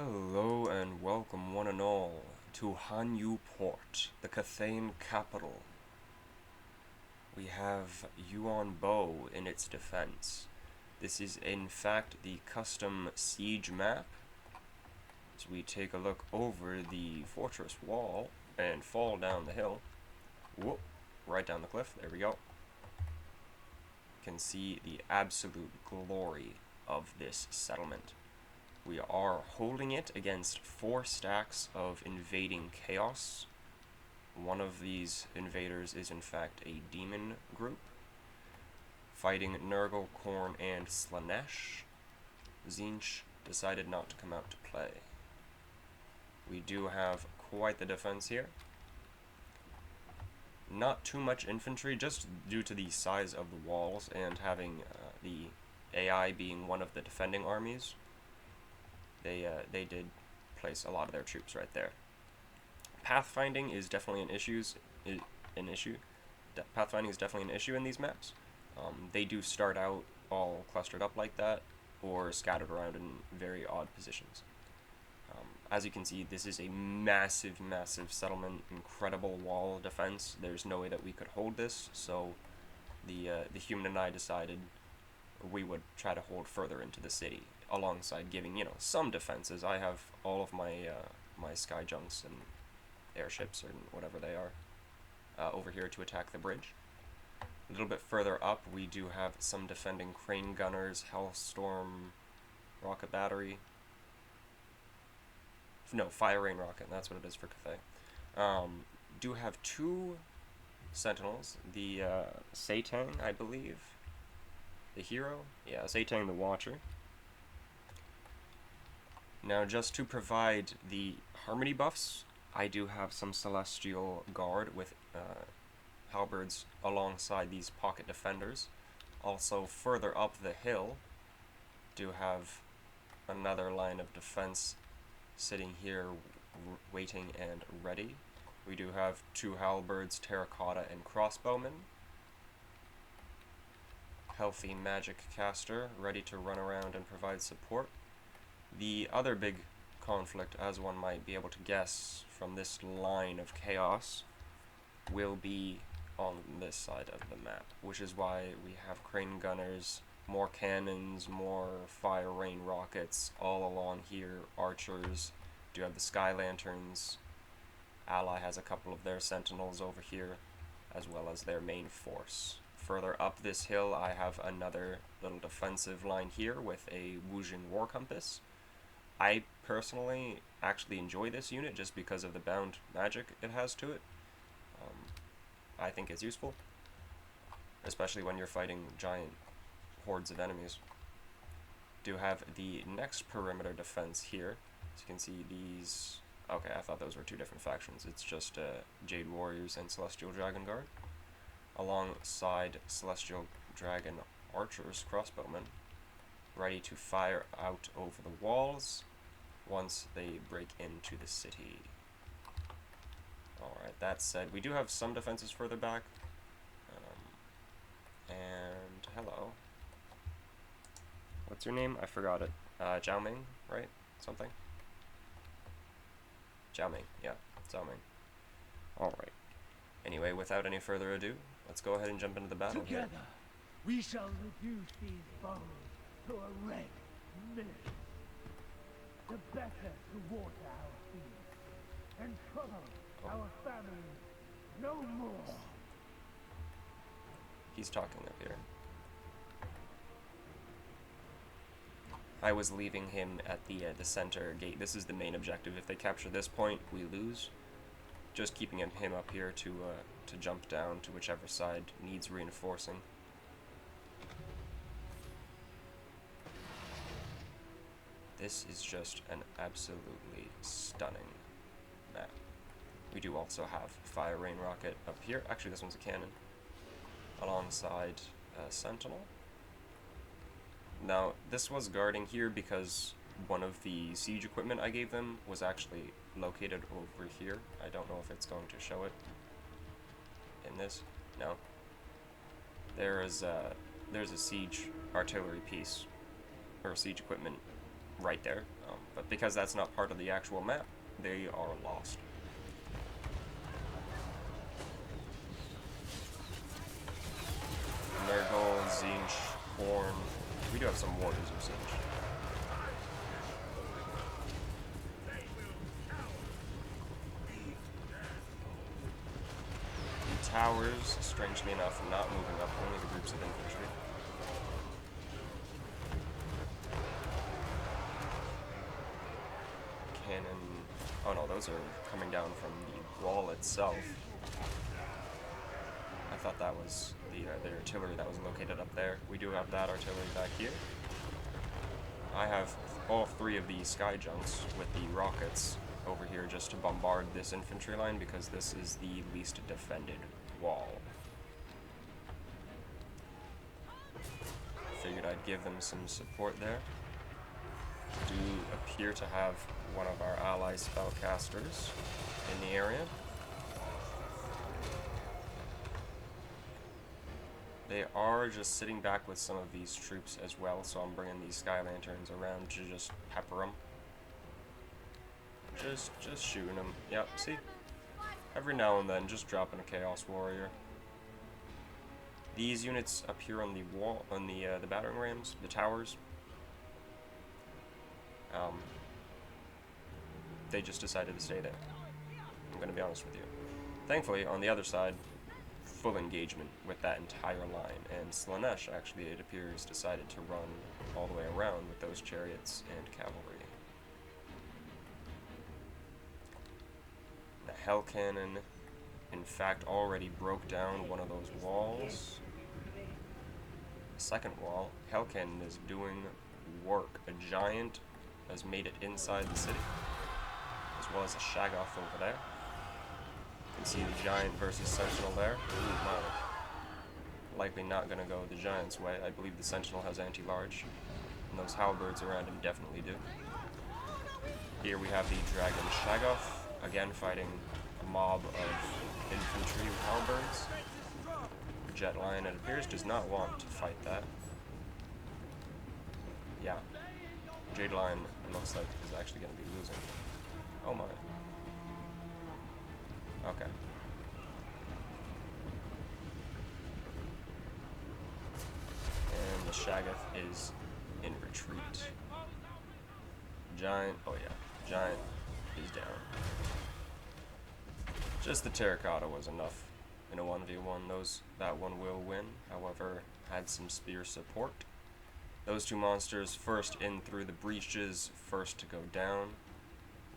Hello and welcome one and all to Hanyu Port, the Cathayan capital. We have Yuan Bo in its defense. This is in fact the custom siege map. As we take a look over the fortress wall and fall down the hill. Whoop, right down the cliff, there we go. You can see the absolute glory of this settlement. We are holding it against 4 stacks of invading chaos. One of these invaders is in fact a demon group, fighting Nurgle, Khorne, and Slanesh. Tzeentch decided not to come out to play. We do have quite the defense here. Not too much infantry, just due to the size of the walls and having the AI being one of the defending armies. They did place a lot of their troops right there. Pathfinding is definitely an issue. Pathfinding is definitely an issue in these maps. They do start out all clustered up like that, or scattered around in very odd positions. As you can see, this is a massive, massive settlement, incredible wall defense. There's no way that we could hold this, so the human and I decided we would try to hold further into the city, alongside giving, some defenses. I have all of my my sky junks and airships, or whatever they are, over here to attack the bridge. A little bit further up, we do have some defending crane gunners, Hellstorm, rocket battery. No, Fire Rain rocket, that's what it is for Cathay. Do have 2 sentinels, the Satang, I believe, the hero, yeah, Satang the Watcher. Now, just to provide the harmony buffs, I do have some Celestial Guard with halberds alongside these pocket defenders. Also, further up the hill, do have another line of defense sitting here, waiting and ready. We do have 2 halberds, terracotta, and crossbowmen. Healthy magic caster, ready to run around and provide support. The other big conflict, as one might be able to guess from this line of chaos, will be on this side of the map, which is why we have crane gunners, more cannons, more fire rain rockets all along here, archers, do have the sky lanterns. Ally has a couple of their sentinels over here, as well as their main force. Further up this hill, I have another little defensive line here with a Wujing War Compass. I personally actually enjoy this unit just because of the bound magic it has to it. I think it's useful, especially when you're fighting giant hordes of enemies. Do have the next perimeter defense here. As you can see, these... Okay, I thought those were 2 different factions. It's just Jade Warriors and Celestial Dragon Guard, alongside Celestial Dragon Archers, crossbowmen, ready to fire out over the walls once they break into the city. Alright, that said, we do have some defenses further back. And hello. What's your name? I forgot it. Zhao Ming, right? Something? Zhao Ming, yeah, Zhao Ming. Alright. Anyway, without any further ado, let's go ahead and jump into the battle here. Together, we shall reduce these bones to a red mist. The better to water our feet and trouble our families no more. He's talking up here. I was leaving him at the center gate. This is the main objective. If they capture this point, we lose. Just keeping him up here to jump down to whichever side needs reinforcing. This is just an absolutely stunning map. We do also have Fire Rain Rocket up here. Actually, this one's a cannon. Alongside Sentinel. Now, this was guarding here because one of the siege equipment I gave them was actually located over here. I don't know if it's going to show it in this. No. There's a siege artillery piece, or siege equipment, right there. But because that's not part of the actual map, they are lost. Nurgle, Zinch, Horn. We do have some Warriors of Zinch. The towers, strangely enough, not moving up, only the groups of infantry. Cannon. Oh no, those are coming down from the wall itself. I thought that was the artillery that was located up there. We do have that artillery back here. I have all three of the sky junks with the rockets over here just to bombard this infantry line because this is the least defended wall. Figured I'd give them some support there. Do appear to have one of our ally spellcasters in the area. They are just sitting back with some of these troops as well, so I'm bringing these sky lanterns around to just pepper them. Just shooting them. Yep, see? Every now and then, just dropping a Chaos Warrior. These units up here on the wall, on the battering rams, the towers, they just decided to stay there. I'm going to be honest with you. Thankfully, on the other side, full engagement with that entire line, and Slaanesh actually, it appears, decided to run all the way around with those chariots and cavalry. The Hell Cannon, in fact, already broke down one of those walls. The second wall, Hell Cannon is doing work. A giant has made it inside the city, as well as a Shaggoth over there. You can see the giant versus sentinel there. Ooh, my. Likely not going to go the giant's way. I believe the sentinel has anti-large, and those halberds around him definitely do. Here we have the dragon Shaggoth, again fighting a mob of infantry with halberds. Jet Lion, it appears, does not want to fight that. Yeah. Jade Lion, it looks like, is actually going to be losing. Oh my. Okay. And the Shaggoth is in retreat. Giant, oh yeah, Giant is down. Just the Terracotta was enough in a 1v1. That one will win, however, had some spear support. Those two monsters first in through the breaches, first to go down.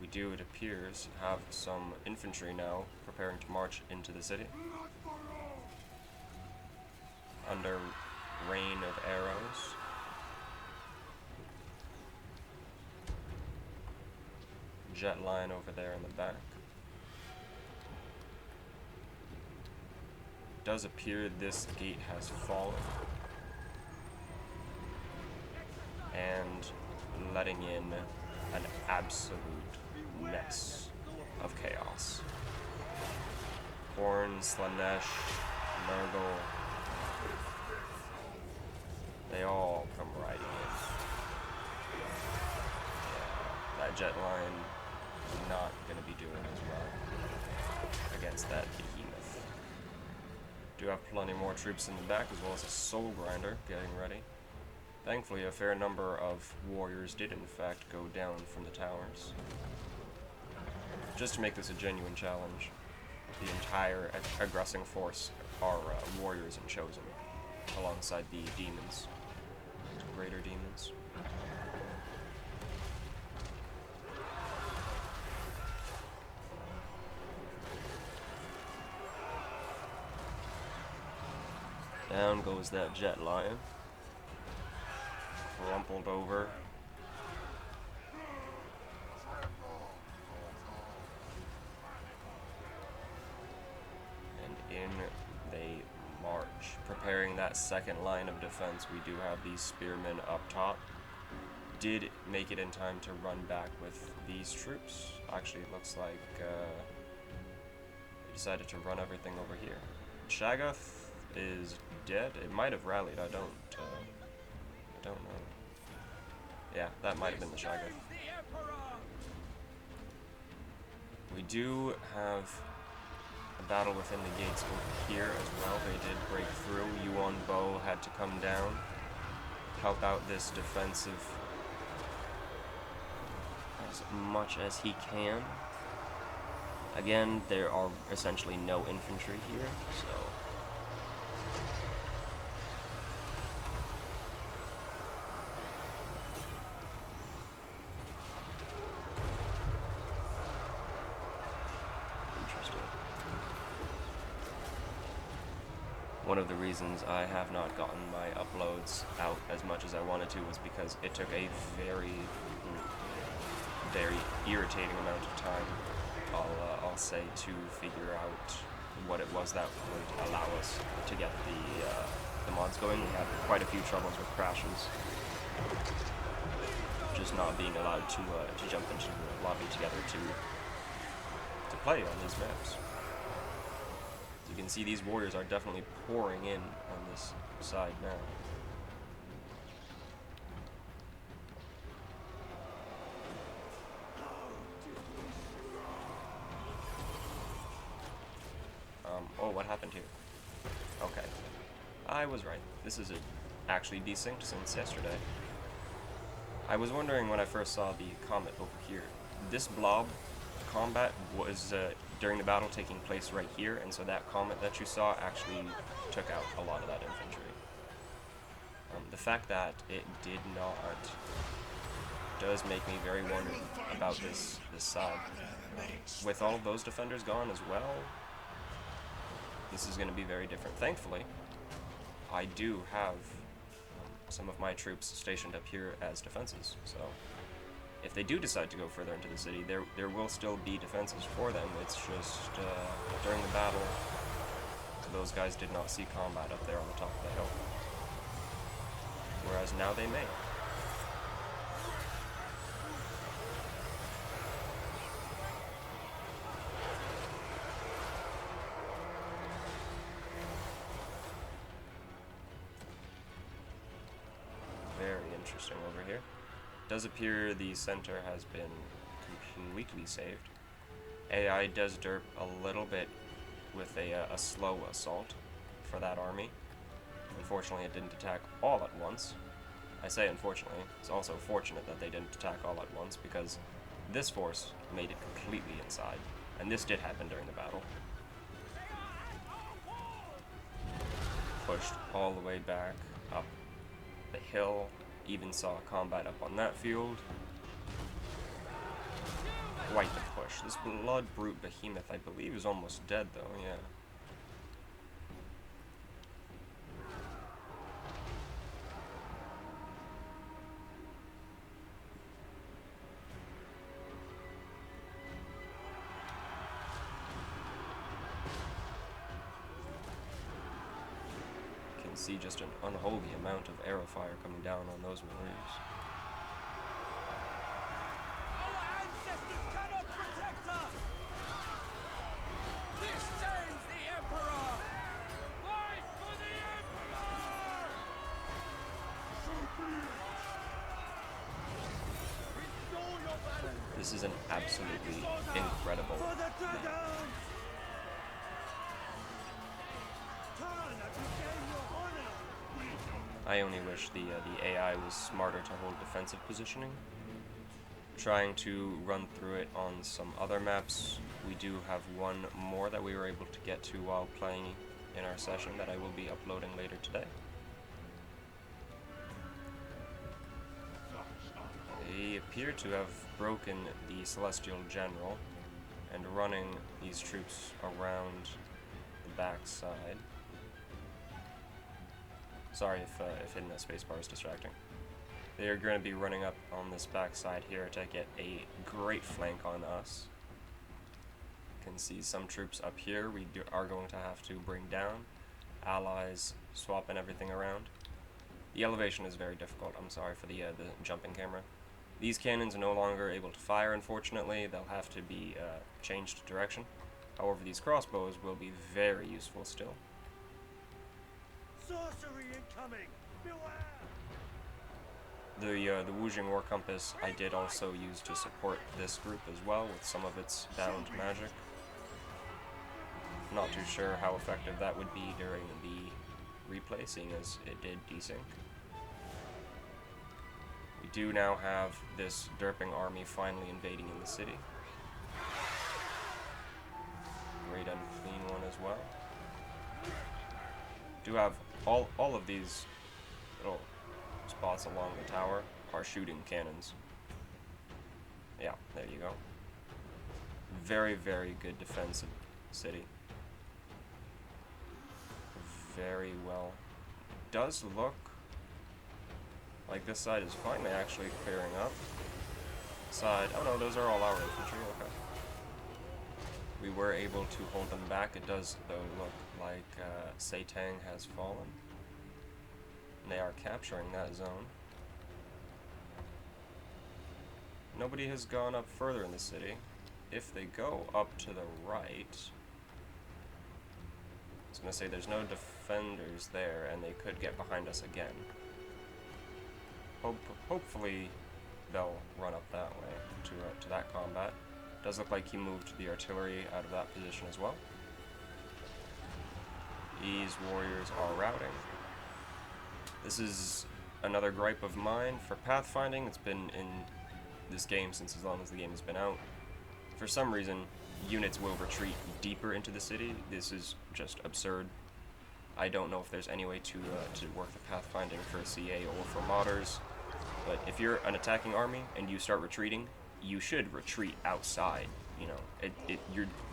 We do, it appears, have some infantry now preparing to march into the city. Under rain of arrows. Jet Line over there in the back. It does appear this gate has fallen. And letting in an absolute mess of chaos. Horn, Slaanesh, Nurgle, they all come riding in. Yeah, that Jet Line is not going to be doing as well against that behemoth. Do have plenty more troops in the back, as well as a Soul Grinder getting ready. Thankfully, a fair number of warriors did in fact go down from the towers. Just to make this a genuine challenge, the entire aggressing force are warriors and chosen, alongside the demons, greater demons. Down goes that Jet Lion. Crumpled over. And in they march. Preparing that second line of defense, we do have these spearmen up top. Did make it in time to run back with these troops. Actually, it looks like they decided to run everything over here. Shaggoth is dead. It might have rallied. I don't know. Yeah, that might have been the Shaggoth. We do have a battle within the gates over here as well. They did break through. Yuan Bo had to come down, help out this defensive as much as he can. Again, there are essentially no infantry here, so interesting. One of the reasons I have not gotten my uploads out as much as I wanted to was because it took a very irritating amount of time, I'll say, to figure out what it was that would allow us to get the mods going. We had quite a few troubles with crashes, just not being allowed to jump into the lobby together to play on these maps. As you can see, these warriors are definitely pouring in on this side now. Oh, what happened here? Okay. I was right. This is actually desynced since yesterday. I was wondering when I first saw the comet over here. This blob combat was during the battle taking place right here, and so that comet that you saw actually took out a lot of that infantry. The fact that it did not does make me very worried about this side. With all of those defenders gone as well, this is going to be very different. Thankfully, I do have some of my troops stationed up here as defenses, so if they do decide to go further into the city, there will still be defenses for them. It's just during the battle, those guys did not see combat up there on the top of the hill, whereas now they may. Interesting over here. It does appear the center has been completely saved. AI does derp a little bit with a slow assault for that army. Unfortunately, it didn't attack all at once. I say unfortunately, it's also fortunate that they didn't attack all at once, because this force made it completely inside, and this did happen during the battle. Pushed all the way back up the hill. Even saw combat up on that field. Quite the push. This Blood Brute Behemoth, I believe, is almost dead, though, yeah. See just an unholy amount of arrow fire coming down on those warriors. Our ancestors cannot protect us! This shames the Emperor! Fight for the Emperor! Restore your balance! This is an absolutely incredible map. I only wish the AI was smarter to hold defensive positioning. Trying to run through it on some other maps. We do have one more that we were able to get to while playing in our session that I will be uploading later today. They appear to have broken the Celestial General and running these troops around the backside. Sorry if hitting that spacebar is distracting. They are going to be running up on this backside here to get a great flank on us. You can see some troops up here we are going to have to bring down. Allies swapping everything around. The elevation is very difficult. I'm sorry for the jumping camera. These cannons are no longer able to fire, unfortunately. They'll have to be changed direction. However, these crossbows will be very useful still. Sorcery incoming! Beware! The Wujing War Compass I did also use to support this group as well with some of its bound magic. Not too sure how effective that would be during the replay, seeing as it did desync. We do now have this derping army finally invading in the city. Great and clean one as well. Do have all of these little spots along the tower are shooting cannons. Yeah, there you go. Very, very good defensive city. Very well. Does look like this side is finally actually clearing up. Side, oh no, those are all our infantry, okay. We were able to hold them back. It does, though, look like Satang has fallen. They are capturing that zone. Nobody has gone up further in the city. If they go up to the right, I was going to say there's no defenders there, and they could get behind us again. Hopefully they'll run up that way to that combat. Does look like he moved the artillery out of that position as well. These warriors are routing. This is another gripe of mine for pathfinding. It's been in this game since as long as the game has been out. For some reason, units will retreat deeper into the city. This is just absurd. I don't know if there's any way to work the pathfinding for CA or for modders, but if you're an attacking army and you start retreating, you should retreat outside. You know,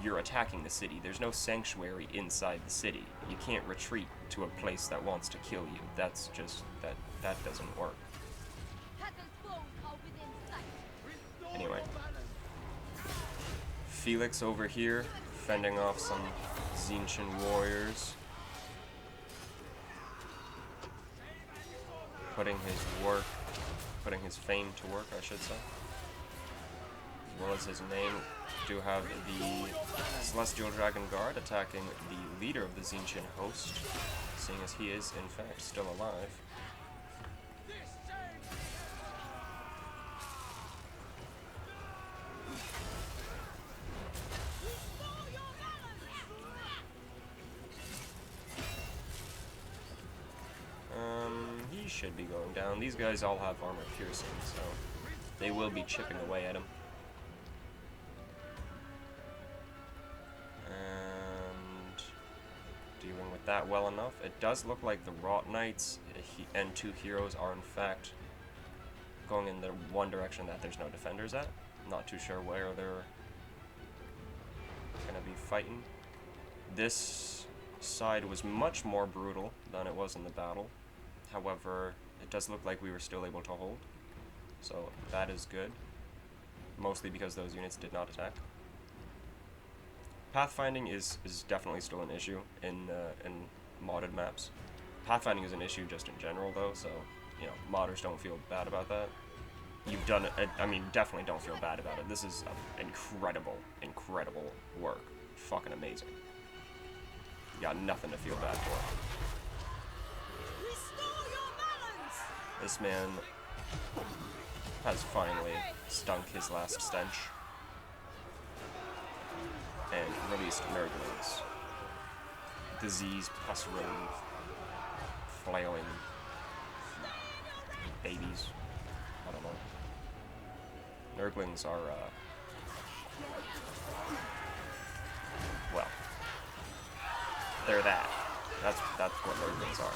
you're attacking the city. There's no sanctuary inside the city. You can't retreat to a place that wants to kill you. That's just that doesn't work. Anyway, Felix over here fending off some Xinqian warriors, putting his fame to work, I should say. As well as his name, do have the Celestial Dragon Guard attacking the leader of the Xinqian host, seeing as he is, in fact, still alive. He should be going down. These guys all have armor piercing, so they will be chipping away at him. Dealing with that well enough. It does look like the Rot Knights and two heroes are in fact going in the one direction that there's no defenders at. Not too sure where they're gonna be fighting. This side was much more brutal than it was in the battle. However, it does look like we were still able to hold, so that is good. Mostly because those units did not attack. Pathfinding is definitely still an issue in modded maps. Pathfinding is an issue just in general, though, so, you know, modders don't feel bad about that. You've done it, I mean, definitely don't feel bad about it. This is incredible, incredible work. Fucking amazing. You got nothing to feel bad for. This man has finally stunk his last stench and released Nurglings. Disease, pus-ridden, flailing babies. I don't know. Nurglings are, well, they're that. That's what Nurglings are.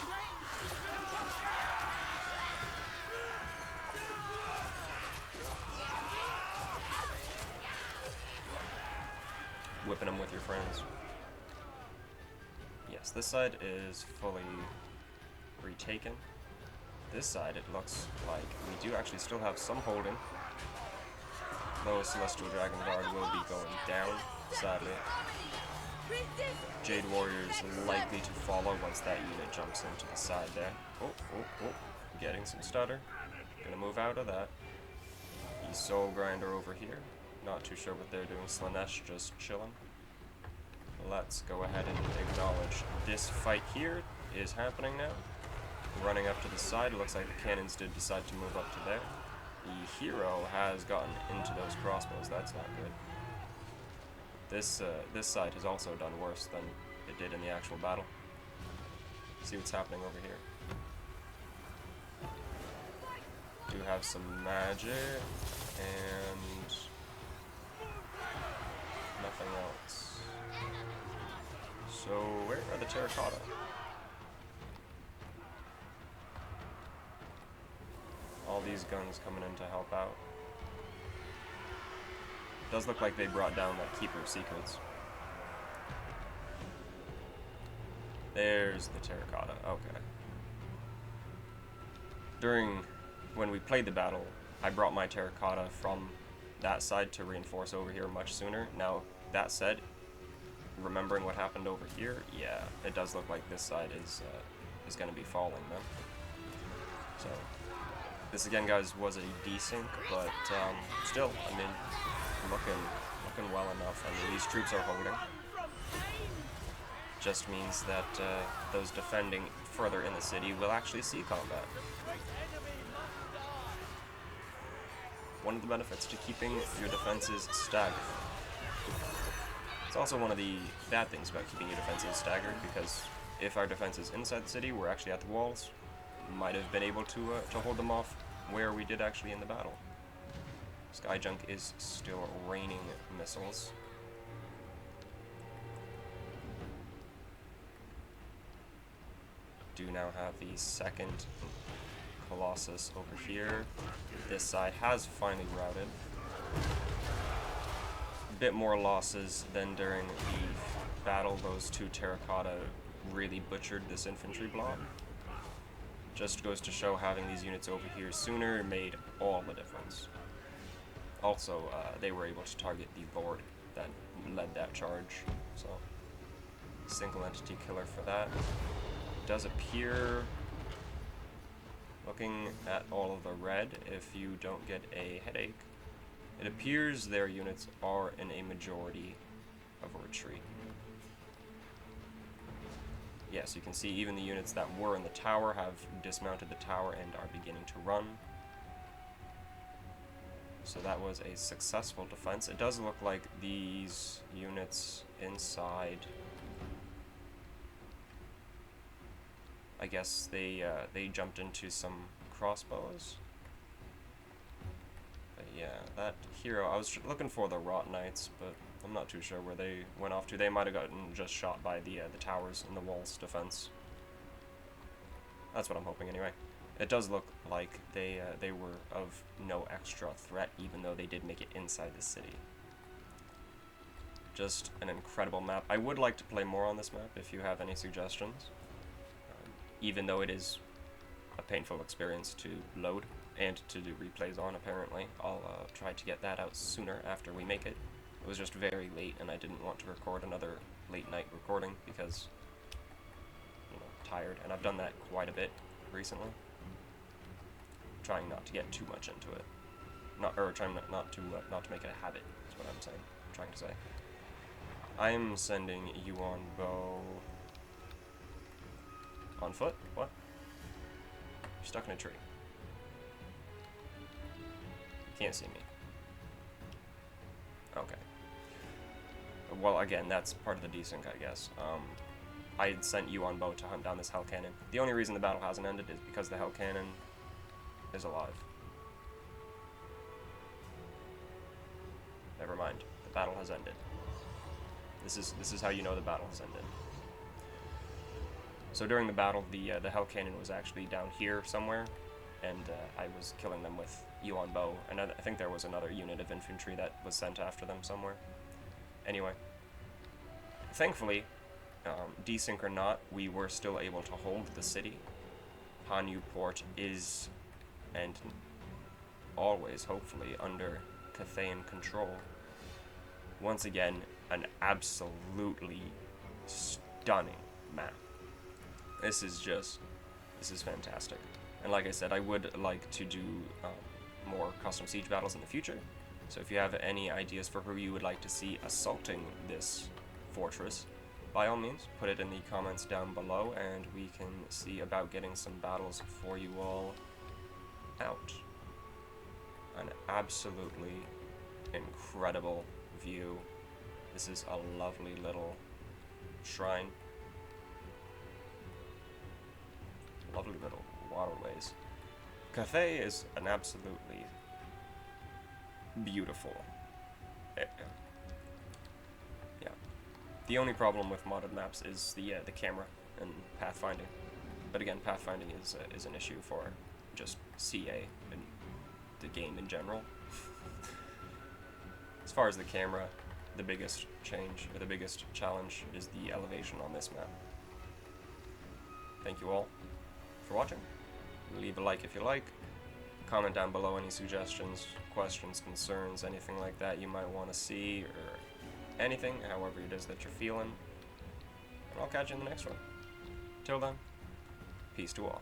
Whipping them with your friends. Yes, this side is fully retaken. This side, it looks like we do actually still have some holding. Though Celestial Dragon Guard will be going down, sadly. Jade Warrior is likely to follow once that unit jumps into the side there. Oh. Getting some stutter. Gonna move out of that. The Soul Grinder over here. Not too sure what they're doing. Slanesh just chilling. Let's go ahead and acknowledge this fight here is happening now. running up to the side. It looks like the cannons did decide to move up to there. The hero has gotten into those crossbows. That's not good. This side has also done worse than it did in the actual battle. See what's happening over here. Do have some magic and nothing else. So where are the terracotta? All these guns coming in to help out. Does look like they brought down that Keeper of Secrets. There's the terracotta. Okay. When we played the battle, I brought my terracotta from that side to reinforce over here much sooner. Now, that said, remembering what happened over here, yeah, it does look like this side is going to be falling then. So, this again, guys, was a desync, but still, I mean, looking well enough. I mean, these troops are holding. Just means that those defending further in the city will actually see combat. One of the benefits to keeping your defenses staggered. It's also one of the bad things about keeping your defenses staggered, because if our defense is inside the city, we're actually at the walls, might have been able to hold them off where we did actually in the battle. Skyjunk is still raining missiles. Do now have the second Colossus over here. This side has finally routed. A bit more losses than during the battle. Those two terracotta really butchered this infantry block. Just goes to show having these units over here sooner made all the difference. Also, they were able to target the lord that led that charge, so single entity killer for that. Does appear, looking at all of the red, if you don't get a headache, it appears their units are in a majority of a retreat. Yes, you can see even the units that were in the tower have dismounted the tower and are beginning to run. So that was a successful defense. It does look like these units inside, I guess they jumped into some crossbows. But yeah, that hero, I was looking for the Rot Knights, but I'm not too sure where they went off to. They might have gotten just shot by the towers and the walls defense. That's what I'm hoping anyway. It does look like they were of no extra threat, even though they did make it inside the city. Just an incredible map. I would like to play more on this map if you have any suggestions. Even though it is a painful experience to load and to do replays on, apparently. I'll try to get that out sooner after we make it. It was just very late, and I didn't want to record another late night recording because, you know, tired. And I've done that quite a bit recently. Trying not to get too much into it. Trying not to make it a habit, is what I'm trying to say. I am sending you on bow. On foot? What? You're stuck in a tree. You can't see me. Okay. Well, again, that's part of the desync, I guess. I had sent you on bow to hunt down this Hell Cannon. The only reason the battle hasn't ended is because the Hell Cannon is alive. Never mind. The battle has ended. This is how you know the battle has ended. So during the battle, the Hell Cannon was actually down here somewhere, and I was killing them with Yuan Bow, and I think there was another unit of infantry that was sent after them somewhere. Anyway, thankfully, desync or not, we were still able to hold the city. Hanyu Port is, and always, hopefully, under Cathayan control. Once again, an absolutely stunning map. This is fantastic. And like I said, I would like to do more custom siege battles in the future. So if you have any ideas for who you would like to see assaulting this fortress, by all means, put it in the comments down below, and we can see about getting some battles for you all out. An absolutely incredible view. This is a lovely little shrine. Lovely little waterways. Cathay is an absolutely beautiful area. Yeah. The only problem with modded maps is the camera and pathfinding. But again, pathfinding is an issue for just CA and the game in general. As far as the camera, the biggest change, or the biggest challenge, is the elevation on this map. Thank you all for watching. Leave a like if you like. Comment down below any suggestions, questions, concerns, anything like that you might want to see, or anything, however it is that you're feeling. And I'll catch you in the next one. Till then, peace to all.